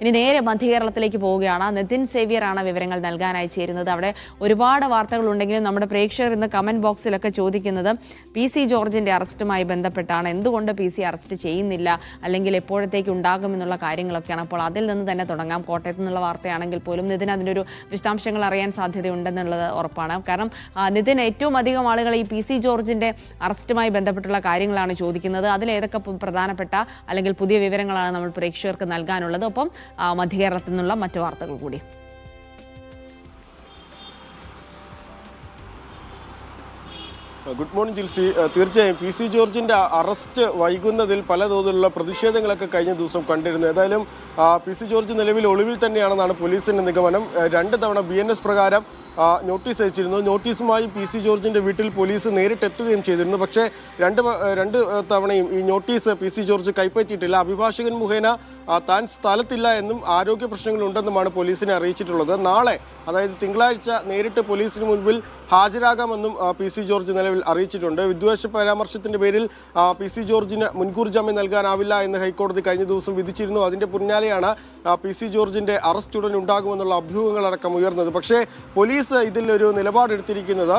ഇനി നേരെ മധ്യകേരളത്തിലേക്ക് പോവുകയാണ്. നിതിൻ സേവ്യർ ആണ് വിവരങ്ങൾ നൽകാനായി ചേരുന്നത്. അവിടെ ഒരുപാട് വാർത്തകളുണ്ടെങ്കിലും നമ്മുടെ പ്രേക്ഷകർ ഇന്ന് കമന്റ് ബോക്സിലൊക്കെ ചോദിക്കുന്നത് PC ജോർജിന്റെ അറസ്റ്റുമായി ബന്ധപ്പെട്ടാണ്. എന്തുകൊണ്ട് PC അറസ്റ്റ് ചെയ്യുന്നില്ല, അല്ലെങ്കിൽ എപ്പോഴത്തേക്ക് ഉണ്ടാകുമെന്നുള്ള കാര്യങ്ങളൊക്കെയാണ്. അപ്പോൾ അതിൽ നിന്ന് തന്നെ തുടങ്ങാം. കോട്ടയത്ത് നിന്നുള്ള വാർത്തയാണെങ്കിൽ പോലും നിതിൻ അതിൻ്റെ ഒരു വിശദാംശങ്ങൾ അറിയാൻ സാധ്യതയുണ്ടെന്നുള്ളത് ഉറപ്പാണ്. കാരണം നിതിൻ ഏറ്റവും അധികം ആളുകൾ ഈ PC ജോർജിന്റെ അറസ്റ്റുമായി ബന്ധപ്പെട്ടുള്ള കാര്യങ്ങളാണ് ചോദിക്കുന്നത്. അതിലേതൊക്കെ പ്രധാനപ്പെട്ട അല്ലെങ്കിൽ പുതിയ വിവരങ്ങളാണ് നമ്മൾ പ്രേക്ഷകർക്ക് നൽകാനുള്ളത്. ഒപ്പം മധ്യകേരളത്തിൽ നിന്നുള്ള മറ്റു വാർത്തകൾ കൂടി. Good morning Jilsy. തീർച്ചയായും PC ജോർജിന്റെ അറസ്റ്റ് വൈകുന്നതിൽ പല തോതിലുള്ള പ്രതിഷേധങ്ങളൊക്കെ കഴിഞ്ഞ ദിവസം കണ്ടിരുന്നു. ഏതായാലും PC ജോർജ് നിലവിൽ ഒളിവിൽ തന്നെയാണെന്നാണ് പോലീസിന്റെ നിഗമനം. 2 തവണ BNS പ്രകാരം നോട്ടീസ് അയച്ചിരുന്നു. നോട്ടീസുമായി PC ജോർജിന്റെ വീട്ടിൽ പോലീസ് നേരിട്ടെത്തുകയും ചെയ്തിരുന്നു. പക്ഷേ രണ്ട് തവണയും ഈ നോട്ടീസ് PC ജോർജ് കൈപ്പറ്റിയിട്ടില്ല. അഭിഭാഷകൻ മുഖേന താൻ സ്ഥലത്തില്ല എന്നും ആരോഗ്യ പ്രശ്നങ്ങളുണ്ടെന്നുമാണ് പോലീസിനെ അറിയിച്ചിട്ടുള്ളത്. നാളെ, അതായത് തിങ്കളാഴ്ച, നേരിട്ട് പോലീസിന് മുൻപിൽ ഹാജരാകാമെന്നും PC ജോർജ് നിലവിൽ അറിയിച്ചിട്ടുണ്ട്. വിദ്വേഷ പരാമർശത്തിന്റെ പേരിൽ PC ജോർജിന് മുൻകൂർ ജാമ്യം നൽകാനാവില്ല എന്ന് ഹൈക്കോടതി കഴിഞ്ഞ ദിവസം വിധിച്ചിരുന്നു. അതിന്റെ പിന്നാലെയാണ് PC ജോർജിന്റെ അറസ്റ്റ് ഉടൻ ഉണ്ടാകുമെന്നുള്ള അഭ്യൂഹങ്ങളടക്കം ഉയർന്നത്. പക്ഷേ പോലീസ് ഇതിലൊരു നിലപാടെടുത്തിരിക്കുന്നത്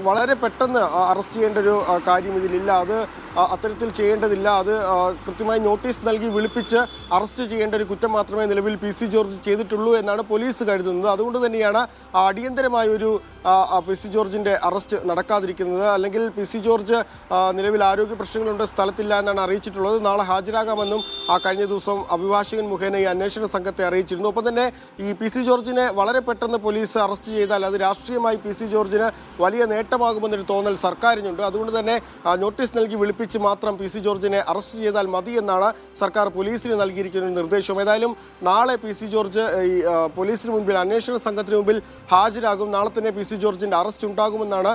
വളരെ പെട്ടെന്ന് അറസ്റ്റ് ചെയ്യേണ്ട ഒരു കാര്യം ഇതിലില്ല. അത് അത്തരത്തിൽ ചെയ്യേണ്ടതില്ല. അത് കൃത്യമായി നോട്ടീസ് നൽകി വിളിപ്പിച്ച് അറസ്റ്റ് ചെയ്യേണ്ട ഒരു കുറ്റം മാത്രമേ നിലവിൽ PC ജോർജ് ചെയ്തിട്ടുള്ളൂ എന്നാണ് പോലീസ് കരുതുന്നത്. അതുകൊണ്ട് തന്നെയാണ് അടിയന്തരമായ ഒരു PC ജോർജിന്റെ അറസ്റ്റ് നടക്കാതിരിക്കുന്നത്. അല്ലെങ്കിൽ PC ജോർജ് നിലവിൽ ആരോഗ്യ പ്രശ്നങ്ങളുണ്ട്, സ്ഥലത്തില്ല എന്നാണ് അറിയിച്ചിട്ടുള്ളത്. നാളെ ഹാജരാകാമെന്നും കഴിഞ്ഞ ദിവസം അഭിഭാഷകൻ മുഖേന ഈ അന്വേഷണ സംഘത്തെ അറിയിച്ചിരുന്നു. ഒപ്പം തന്നെ ഈ PC ജോർജിനെ വളരെ പെട്ടെന്ന് പോലീസ് അറസ്റ്റ് ചെയ്താൽ അത് രാഷ്ട്രീയമായി PC ജോർജിന് വലിയ നേട്ടമാകുമെന്നൊരു തോന്നൽ സർക്കാരിനുണ്ട്. അതുകൊണ്ട് തന്നെ നോട്ടീസ് നൽകി വിളിപ്പിച്ച് മാത്രം PC ജോർജിനെ അറസ്റ്റ് ചെയ്താൽ മതി എന്നാണ് സർക്കാർ പോലീസിന് നൽകിയിരിക്കുന്ന നിർദ്ദേശം. ഏതായാലും നാളെ PC ജോർജ് ഈ പോലീസിന് മുൻപിൽ, അന്വേഷണ സംഘത്തിന് മുമ്പിൽ ഹാജരാകും. നാളെ തന്നെ PC ജോർജിന്റെ അറസ്റ്റ് ഉണ്ടാകുമെന്നാണ്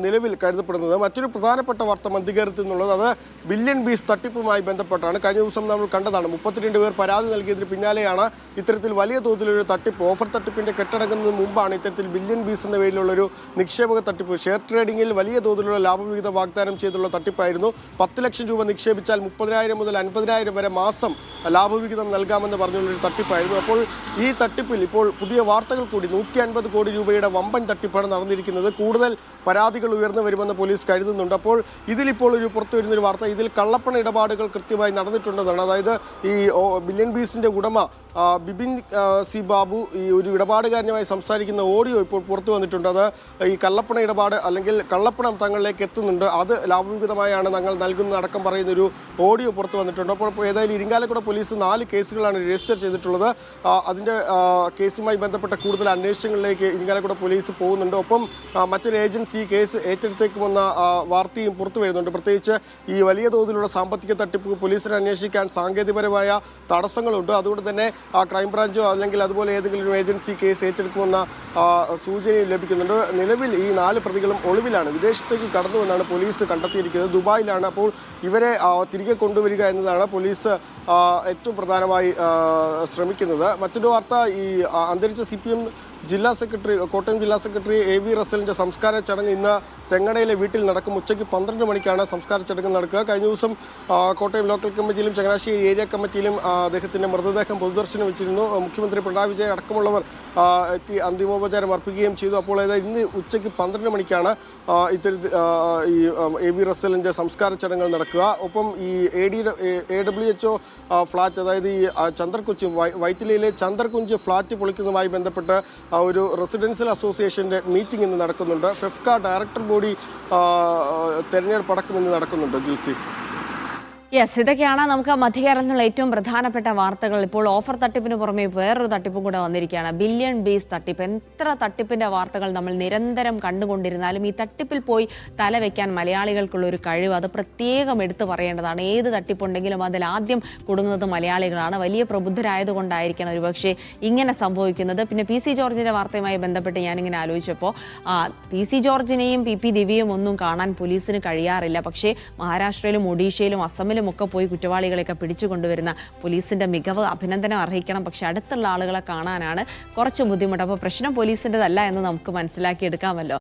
നിലവിൽ കരുതപ്പെടുന്നത്. മറ്റൊരു പ്രധാനപ്പെട്ട വാർത്ത മധ്യകേരളത്തിൽ നിന്നുള്ളത് അത് ബില്യൺ ബീസ് തട്ടിപ്പുമായി ബന്ധപ്പെട്ടാണ്. കഴിഞ്ഞ ദിവസം നമ്മൾ കണ്ടതാണ്. 32 പേർ പരാതി നൽകിയതിന് പിന്നാലെയാണ് ഇത്തരത്തിൽ വലിയ തോതിലൊരു തട്ടിപ്പ്, ഓഫർ തട്ടിപ്പിന്റെ കെട്ടടങ്ങുന്നതിന് മുമ്പാണ് ഇത്തരത്തിൽ ബില്യൺ ബീസ് എന്ന പേരിലുള്ളൊരു നിക്ഷേപക തട്ടിപ്പ്, ഷെയർ ട്രേഡിംഗിൽ വലിയ തോതിലുള്ള ലാഭവിഹിതം വാഗ്ദാനം ചെയ്തുള്ള തട്ടിപ്പായിരുന്നു. 10 ലക്ഷം രൂപ നിക്ഷേപിച്ചാൽ 30,000 മുതൽ 50,000 വരെ മാസം ലാഭവിഹിതം നൽകാമെന്ന് പറഞ്ഞുള്ളൊരു തട്ടിപ്പായിരുന്നു. അപ്പോൾ ഈ തട്ടിപ്പിൽ ഇപ്പോൾ പുതിയ വാർത്തകൾ കൂടി, 150 കോടി രൂപയുടെ വമ്പൻ തട്ടിപ്പാണ് നടന്നിരിക്കുന്നത്. കൂടുതൽ പരാതികൾ ഉയർന്നു വരുമെന്ന് പോലീസ് കരുതുന്നുണ്ട്. അപ്പോൾ ഇതിലിപ്പോൾ പുറത്തു വരുന്നൊരു വാർത്ത, ഇതിൽ കള്ളപ്പണ ഇടപാടുകൾ കൃത്യമായി നടന്നിട്ടുണ്ടെന്നാണ്. അതായത് ഈ ബില്യൺ ബീസിന്റെ ഉടമ ബിപിൻ സി ബാബു ഈ ഒരു ഇടപാടുകാരനുമായി സംസാരിക്കുന്ന ഓഡിയോ ഇപ്പോൾ പുറത്തു വന്നിട്ടുണ്ട്. അത് ഈ കള്ളപ്പണ ഇടപാട് അല്ലെങ്കിൽ കള്ളപ്പണം തങ്ങളിലേക്ക് എത്തുന്നുണ്ട്, അത് ലാഭവിഹിതമായാണ് ഞങ്ങൾ നൽകുന്നത് അടക്കം പറയുന്നൊരു ഓഡിയോ പുറത്തു വന്നിട്ടുണ്ട്. അപ്പോൾ ഏതായാലും ഇരിങ്ങാലക്കുട പോലീസ് 4 കേസുകളാണ് രജിസ്റ്റർ ചെയ്തിട്ടുള്ളത്. അതിൻ്റെ കേസുമായി ബന്ധപ്പെട്ട കൂടുതൽ അന്വേഷണങ്ങളിലേക്ക് ഇരിങ്ങാലക്കുട പോലീസ് പോകുന്നുണ്ട്. ഒപ്പം മറ്റൊരു ഏജൻസി കേസ് ഏറ്റെടുത്തേക്കുമെന്ന വാർത്തയും പുറത്തു വരുന്നുണ്ട്. പ്രത്യേകിച്ച് ഈ വലിയ തോതിലുള്ള സാമ്പത്തിക തട്ടിപ്പ് പോലീസിനെ അന്വേഷിക്കാൻ സാങ്കേതികപരമായ തടസ്സങ്ങളുണ്ട്. അതുകൊണ്ട് തന്നെ ക്രൈംബ്രാഞ്ചോ അല്ലെങ്കിൽ അതുപോലെ ഏതെങ്കിലും ഒരു ഏജൻസി കേസ് ഏറ്റെടുക്കുമെന്ന സൂചനയും ലഭിക്കുന്നുണ്ട്. നിലവിൽ ഈ 4 പ്രതികളും ഒളിവിലാണ്, വിദേശത്തേക്ക് കടന്നുവെന്നാണ് പോലീസ് കണ്ടെത്തിയിരിക്കുന്നത്. ദുബായിലാണ്. അപ്പോൾ ഇവരെ തിരികെ കൊണ്ടുവരിക എന്നതാണ് പോലീസ് ഏറ്റവും പ്രധാനമായി ശ്രമിക്കുന്നത്. മറ്റൊരു വാർത്ത, ഈ അന്തരിച്ച CPM ജില്ലാ സെക്രട്ടറി, കോട്ടയം ജില്ലാ സെക്രട്ടറി AV റസലിൻ്റെ സംസ്കാര ചടങ്ങ് ഇന്ന് തെങ്ങടയിലെ വീട്ടിൽ നടക്കും. ഉച്ചയ്ക്ക് 12 മണിക്കാണ് സംസ്കാര ചടങ്ങ് നടക്കുക. കഴിഞ്ഞ ദിവസം കോട്ടയം ലോക്കൽ കമ്മിറ്റിയിലും ചങ്ങനാശ്ശേരി ഏരിയ കമ്മിറ്റിയിലും അദ്ദേഹത്തിൻ്റെ മൃതദേഹം പൊതുദർശനം വെച്ചിരുന്നു. മുഖ്യമന്ത്രി പിണറായി വിജയൻ അടക്കമുള്ളവർ എത്തി അന്തിമോപചാരം അർപ്പിക്കുകയും ചെയ്തു. അപ്പോൾ ഇന്ന് ഉച്ചയ്ക്ക് 12 മണിക്കാണ് ഇത്തരത്തിൽ ഈ AV റസലിൻ്റെ സംസ്കാര ചടങ്ങുകൾ നടക്കുക. ഒപ്പം ഈ AWHO ഫ്ലാറ്റ്, അതായത് ഈ ചന്ദ്രകുഞ്ച്, വൈറ്റിലയിലെ ചന്ദ്രകുഞ്ച് ഫ്ലാറ്റ് പൊളിക്കുന്നതുമായി ബന്ധപ്പെട്ട് ഒരു റെസിഡൻഷ്യൽ അസോസിയേഷൻ്റെ മീറ്റിംഗ് ഇന്ന് നടക്കുന്നുണ്ട്. ഫെഫ്ക ഡയറക്ടർ ബോഡി തെരഞ്ഞെടുപ്പ് അടക്കം ഇന്ന് നടക്കുന്നുണ്ട്. ജിൽസി. യെസ്, ഇതൊക്കെയാണ് നമുക്ക് മധ്യകേരളത്തിലുള്ള ഏറ്റവും പ്രധാനപ്പെട്ട വാർത്തകൾ. ഇപ്പോൾ ഓഫർ തട്ടിപ്പിന് പുറമെ വേറൊരു തട്ടിപ്പും കൂടെ വന്നിരിക്കുകയാണ്, ബില്യൺ ബീസ് തട്ടിപ്പ്. എത്ര തട്ടിപ്പിന്റെ വാർത്തകൾ നമ്മൾ നിരന്തരം കണ്ടുകൊണ്ടിരുന്നാലും ഈ തട്ടിപ്പിൽ പോയി തലവെക്കാൻ മലയാളികൾക്കുള്ള ഒരു കഴിവ്, അത് പ്രത്യേകം എടുത്തു പറയേണ്ടതാണ്. ഏത് തട്ടിപ്പുണ്ടെങ്കിലും അതിൽ ആദ്യം കുടുങ്ങുന്നത് മലയാളികളാണ്. വലിയ പ്രബുദ്ധരായതുകൊണ്ടായിരിക്കണം ഒരുപക്ഷെ ഇങ്ങനെ സംഭവിക്കുന്നത്. പിന്നെ PC ജോർജിന്റെ വാർത്തയുമായി ബന്ധപ്പെട്ട് ഞാനിങ്ങനെ ആലോചിച്ചപ്പോൾ PC ജോർജിനെയും PP ദിവ്യയും ഒന്നും കാണാൻ പോലീസിന് കഴിയാറില്ല. പക്ഷേ മഹാരാഷ്ട്രയിലും ഒഡീഷയിലും അസമിലും ഒക്കെ പോയി കുറ്റവാളികളെയൊക്കെ പിടിച്ചു കൊണ്ടുവരുന്ന പോലീസിന്റെ മികവ് അഭിനന്ദനം അർഹിക്കണം. പക്ഷെ അടുത്തുള്ള ആളുകളെ കാണാനാണ് കുറച്ച് ബുദ്ധിമുട്ട്. അപ്പോൾ പ്രശ്നം പോലീസിൻ്റെതല്ല എന്ന് നമുക്ക് മനസ്സിലാക്കിയെടുക്കാമല്ലോ.